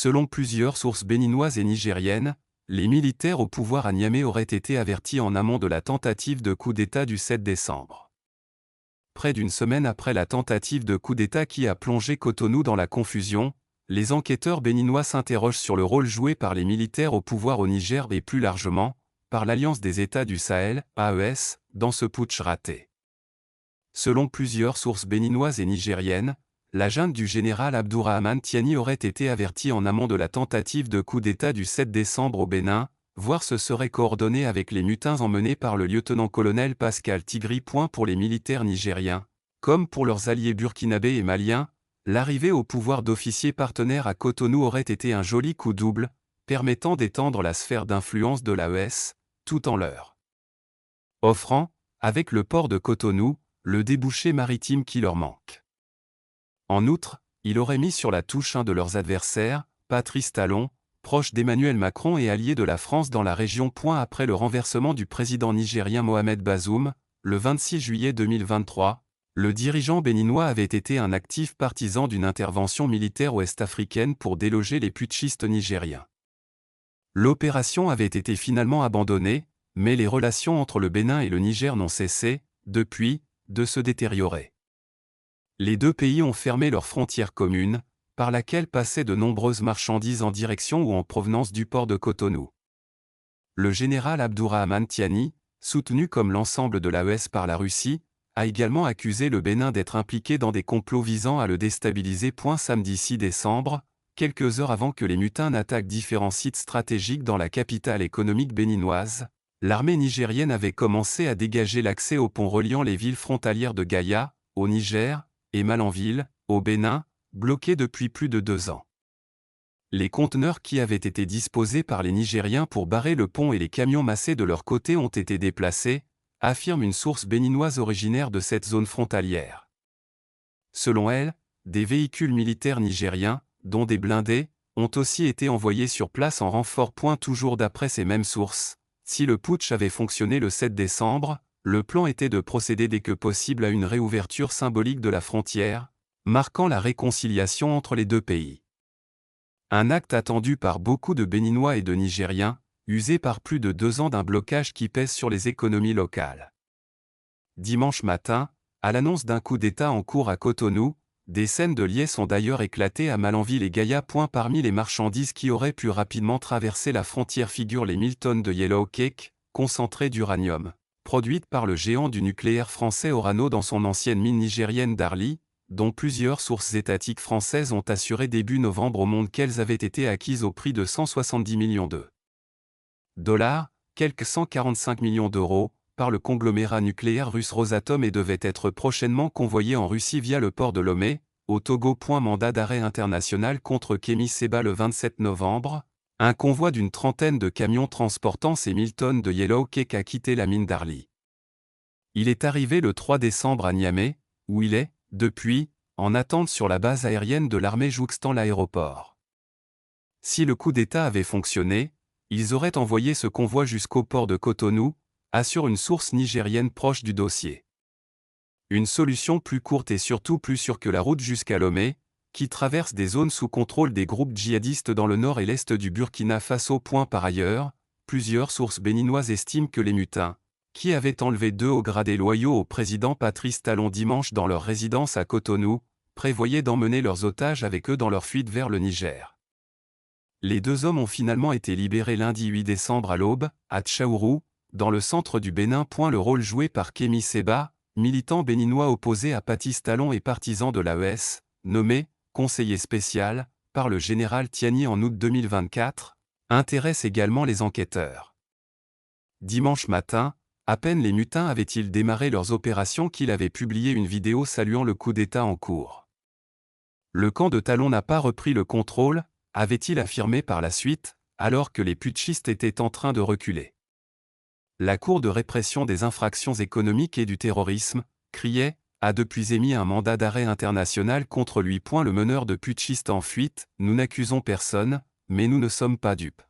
Selon plusieurs sources béninoises et nigériennes, les militaires au pouvoir à Niamey auraient été avertis en amont de la tentative de coup d'État du 7 décembre. Près d'une semaine après la tentative de coup d'État qui a plongé Cotonou dans la confusion, les enquêteurs béninois s'interrogent sur le rôle joué par les militaires au pouvoir au Niger et plus largement, par l'Alliance des États du Sahel, AES, dans ce putsch raté. Selon plusieurs sources béninoises et nigériennes, la junte du général Abdourahmane Tiani aurait été avertie en amont de la tentative de coup d'État du 7 décembre au Bénin, voire se serait coordonnée avec les mutins emmenés par le lieutenant-colonel Pascal Tigri. Pour les militaires nigériens, comme pour leurs alliés burkinabés et maliens, l'arrivée au pouvoir d'officiers partenaires à Cotonou aurait été un joli coup double, permettant d'étendre la sphère d'influence de l'AES, tout en leur offrant, avec le port de Cotonou, le débouché maritime qui leur manque. En outre, il aurait mis sur la touche un de leurs adversaires, Patrice Talon, proche d'Emmanuel Macron et allié de la France dans la région. Après le renversement du président nigérien Mohamed Bazoum, le 26 juillet 2023, le dirigeant béninois avait été un actif partisan d'une intervention militaire ouest-africaine pour déloger les putschistes nigériens. L'opération avait été finalement abandonnée, mais les relations entre le Bénin et le Niger n'ont cessé, depuis, de se détériorer. Les deux pays ont fermé leur frontière commune, par laquelle passaient de nombreuses marchandises en direction ou en provenance du port de Cotonou. Le général Abdourahmane Tiani, soutenu comme l'ensemble de l'AES par la Russie, a également accusé le Bénin d'être impliqué dans des complots visant à le déstabiliser. Samedi 6 décembre, quelques heures avant que les mutins n'attaquent différents sites stratégiques dans la capitale économique béninoise, l'armée nigérienne avait commencé à dégager l'accès aux ponts reliant les villes frontalières de Gaïa, au Niger, et Malanville, au Bénin, bloqués depuis plus de 2 ans. Les conteneurs qui avaient été disposés par les Nigériens pour barrer le pont et les camions massés de leur côté ont été déplacés, affirme une source béninoise originaire de cette zone frontalière. Selon elle, des véhicules militaires nigériens, dont des blindés, ont aussi été envoyés sur place en renfort. Toujours d'après ces mêmes sources, si le putsch avait fonctionné le 7 décembre, le plan était de procéder dès que possible à une réouverture symbolique de la frontière, marquant la réconciliation entre les deux pays. Un acte attendu par beaucoup de Béninois et de Nigériens, usé par plus de 2 ans d'un blocage qui pèse sur les économies locales. Dimanche matin, à l'annonce d'un coup d'État en cours à Cotonou, des scènes de liesse ont d'ailleurs éclaté à Malanville et Gaïa. Parmi les marchandises qui auraient pu rapidement traverser la frontière figurent les 1000 tonnes de yellow cake, concentré d'uranium, produite par le géant du nucléaire français Orano dans son ancienne mine nigérienne d'Arli, dont plusieurs sources étatiques françaises ont assuré début novembre au monde qu'elles avaient été acquises au prix de 170 millions de dollars, quelques 145 millions d'euros, par le conglomérat nucléaire russe Rosatom et devaient être prochainement convoyées en Russie via le port de Lomé, au Togo. Mandat d'arrêt international contre Kémy Séba le 27 novembre, un convoi d'une trentaine de camions transportant ces 1000 tonnes de yellow cake a quitté la mine d'Arli. Il est arrivé le 3 décembre à Niamey, où il est, depuis, en attente sur la base aérienne de l'armée jouxtant l'aéroport. Si le coup d'État avait fonctionné, ils auraient envoyé ce convoi jusqu'au port de Cotonou, assure une source nigérienne proche du dossier. Une solution plus courte et surtout plus sûre que la route jusqu'à Lomé, qui traverse des zones sous contrôle des groupes djihadistes dans le nord et l'est du Burkina Faso. Par ailleurs, plusieurs sources béninoises estiment que les mutins, qui avaient enlevé 2 hauts gradés loyaux au président Patrice Talon dimanche dans leur résidence à Cotonou, prévoyaient d'emmener leurs otages avec eux dans leur fuite vers le Niger. Les 2 hommes ont finalement été libérés lundi 8 décembre à l'aube, à Tchaourou, dans le centre du Bénin. Le rôle joué par Kémy Séba, militant béninois opposé à Patrice Talon et partisan de l'AES, nommé conseiller spécial par le général Tiani en août 2024, intéresse également les enquêteurs. Dimanche matin, à peine les mutins avaient-ils démarré leurs opérations qu'il avait publié une vidéo saluant le coup d'État en cours. Le camp de Talon n'a pas repris le contrôle, avait-il affirmé par la suite, alors que les putschistes étaient en train de reculer. La Cour de répression des infractions économiques et du terrorisme, criait, a depuis émis un mandat d'arrêt international contre lui. Le meneur de putschistes en fuite, nous n'accusons personne, mais nous ne sommes pas dupes.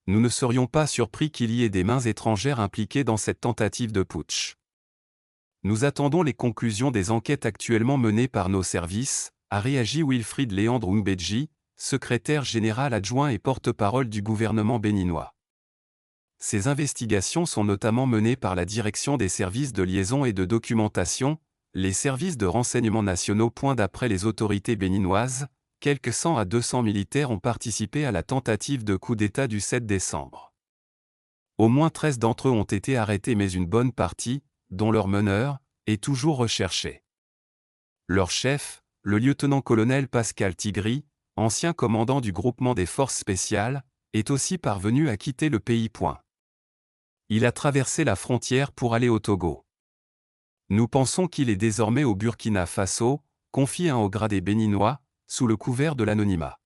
Nous ne serions pas surpris qu'il y ait des mains étrangères impliquées dans cette tentative de putsch. Nous attendons les conclusions des enquêtes actuellement menées par nos services, a réagi Wilfried Léandre Oumbeji, secrétaire général adjoint et porte-parole du gouvernement béninois. Ces investigations sont notamment menées par la Direction des services de liaison et de documentation, les services de renseignement nationaux. D'après les autorités béninoises, quelques 100 à 200 militaires ont participé à la tentative de coup d'État du 7 décembre. Au moins 13 d'entre eux ont été arrêtés, mais une bonne partie, dont leur meneur, est toujours recherché. Leur chef, le lieutenant-colonel Pascal Tigri, ancien commandant du groupement des forces spéciales, est aussi parvenu à quitter le pays. Il a traversé la frontière pour aller au Togo. Nous pensons qu'il est désormais au Burkina Faso, confie un haut gradé béninois, sous le couvert de l'anonymat.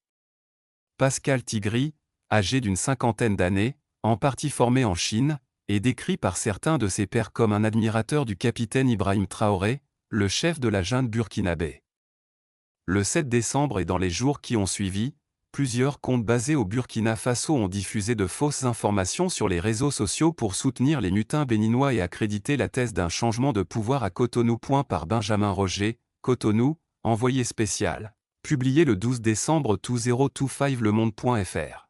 Pascal Tigri, âgé d'une cinquantaine d'années, en partie formé en Chine, est décrit par certains de ses pairs comme un admirateur du capitaine Ibrahim Traoré, le chef de la junte burkinabé. Le 7 décembre et dans les jours qui ont suivi, plusieurs comptes basés au Burkina Faso ont diffusé de fausses informations sur les réseaux sociaux pour soutenir les mutins béninois et accréditer la thèse d'un changement de pouvoir à Cotonou. Par Benjamin Roger, Cotonou, envoyé spécial. Publié le 12 décembre 2025 lemonde.fr.